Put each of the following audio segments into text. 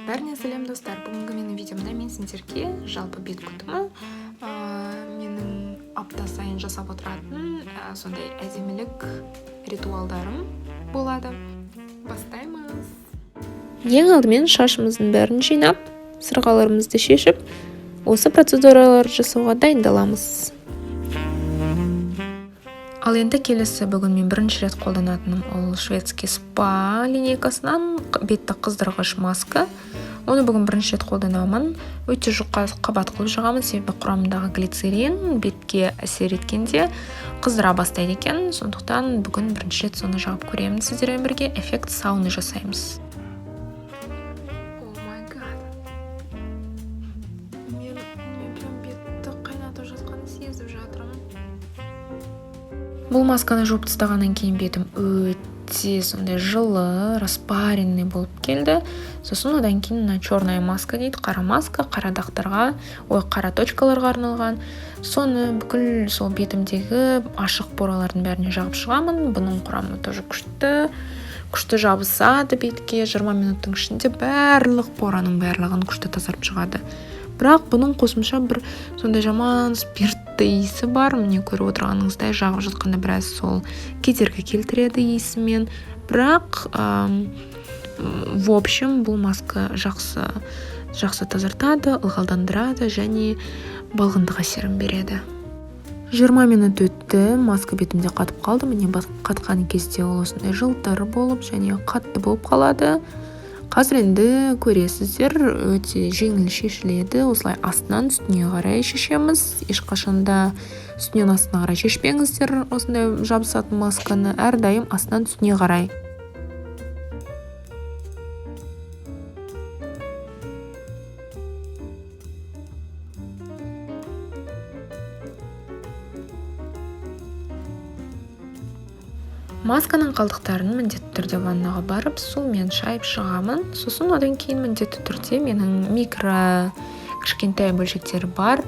Бәріне сәлем достар. Бүгінгі менің видеомда мен сендерге жалпы бет күтімі менің апта сайын жасап отыратын сондай әдемілік ритуалдарым болады. Бастаймыз. Ең алдымен шашымыздың бәрін жинап, сырғаларымызды шешіп, осы процедураларды жасауға дайындаламыз. Ал енді келесі бүгін мен бірінші рет қолданатыным ол шведский спа линейкасынан бетті қыздырғыш маска. Оны бүгін бірінші рет қолданамын. Өте жұқа қабат қылып жағамын, себебі құрамындағы глицерин бетке әсер еткенде қыздыра бастайды екен. Сондықтан бүгін бірінші рет соны жағып көремін сіздермен бірге. Эффект сауна жасаймыз. Мен прям бетті қайнатып жатқанын сезіп жатырмын. Бұл масканы жуып тастағаннан кейін бетім өте сондай жылы, распаренный болып келді. Сосын одан кейін черная маска дейді, қара маска, қара дақтарға, қара точкаларға арналған. Соны бүкіл сол бетімдегі ашық поралардың бәріне жағып шығамын. Бұның құрамы тоже күшті жабысады бетке. 20 минуттың ішінде барлық пораның барлығын күшті тазарып шығады. Бірақ бұның қосымша бір сондай жаман спиртті иісі бар. Міне көріп отырғаныңыздай жағып жатқанда біраз сол кедергі келтіреді иісімен. Бірақ в общем бұл маска жақсы тазартады, ылғалдандырады және балғындық әсерін береді. 20 минут өтті, маска бетімде қатып қалды. Міне қатқан кезде ол осындай жылтыр болып және қатты болып қалады. Қазір енді көресіздер, өте жеңіл шешіледі. Осылай астынан үстіне қарай шешеміз. Ешқашанда үстінен астына қарай шешпеңіздер осындай жабысатын масканы. Әрдайым астынан үстіне қарай. Масканың қалдықтарын міндетті түрде ваннаға барып, сумен шайып шығамын. Сосын одан кейін міндетті түрде менің микро кішкентай бөлшектері бар.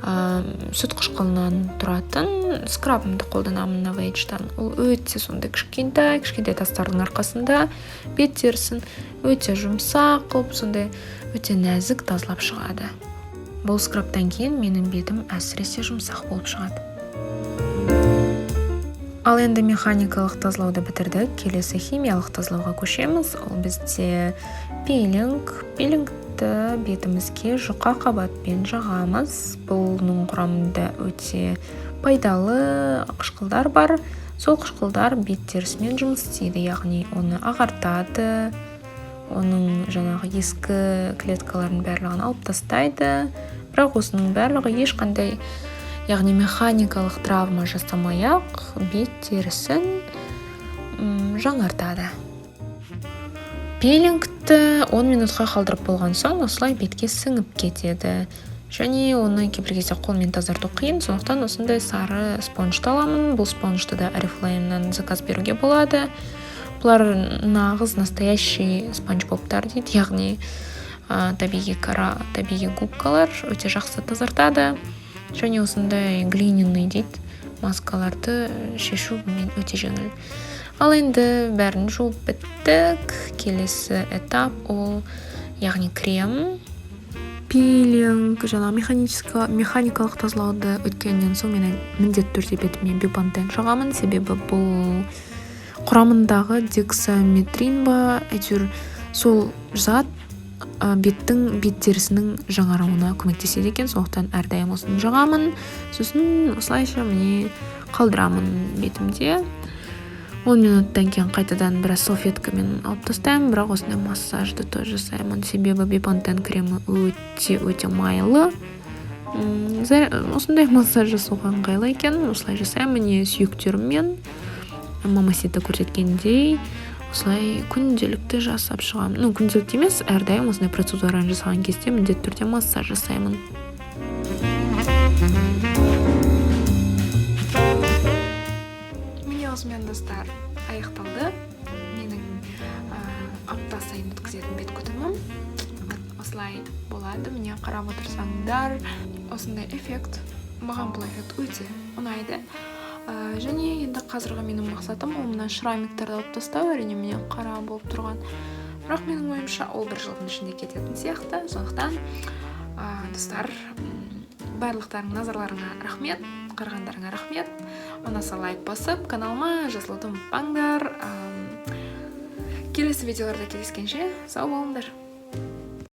Сүт қышқылынан тұратын скрабымды қолданамын Novage-тан. Ол өте сондай кішкентай тастардың арқасында бет терісін өте жұмсақ қылып, сондай өте нәзік тазалап шығады. Бұл скрабтан кейін менің бетім әсіресе жұмсақ болып шығады. Ал енді механикалық тазалауды бітірдік. Келесі химиялық тазалауға көшеміз. Ол бізде пилинг. Пилингті бетімізге жұқа қабатпен жағамыз. Бұның құрамында өте пайдалы қышқылдар бар. Сол қышқылдар бет терісімен жұмыс істейді, яғни оны ағартады. Оның жаңағы ескі клеткаларын барлығын алып тастайды. Бірақ осының барлығы ешқандай яғни механикалық травма жасамай-ақ бет терісін жаңартады. Пилингті 10 минутқа қалдырып болған соң осылай бетке сіңіп кетеді. Және оны кейбір кезде қолмен тазарту қиын, сондықтан осындай сары спонжды аламын. Бұл спонжды да Oriflame'нан заказ беруге болады. Бұлар нағыз настоящий спанч-бобтар дейді, яғни табиғи губкалар өте жақсы тазартады. Және осындай глиняный дейді, маскаларды шешу мен өте жеңіл. Ал енді бәрін жуып біттік. Келесі этап ол яғни крем. Пилинг, механикалық тазалауды өткеннен соң мен міндетті түрде бетімнен бипантен жағамын, себебі бұл құрамындағы дексаметрин ба, әйтеуір сол зат беттің бет терісінің жаңаруына көмектеседі екен. Сондықтан әрдайым осыны жағамын. Сосын осылайша міне қалдырамын бетімде. 10 минуттан кейін қайтадан біраз салфеткамен алып тастаймын, бірақ осындай массажды тоже жасаймын, себебі бипантен кремі өте майлы. Осындай массаж жасауға ыңғайлы екен. Осылай жасаймын, міне сүйектеріммен мамасита көрсеткендей осылай күнделікті жасап шығамын. Күнделікті емес, әрдайым осындай процедураны жасаған кезде міндетті түрде массаж жасаймын. Міне осымен достар аяқталды. Менің апта сайын өткізетін бет күтімім. Осылай болады. Міне қарап отырсаңдар, осындай эффект. Маған бұл эффект өте ұнайды. Және енді қазіргі менің мақсатым ол мына шрамиктарды алып тастау, әрине міне қара болып тұрған. бірақ менің ойымша ол бір жылдың ішінде кететін сияқты. Сондықтан достар, барлықтарың назарларыңа рахмет, қарағандарыңа рахмет. Ұнаса лайк басып, каналыма жазылуды ұмытпаңдар. Келесі видеоларда кездескенше сау болыңдар.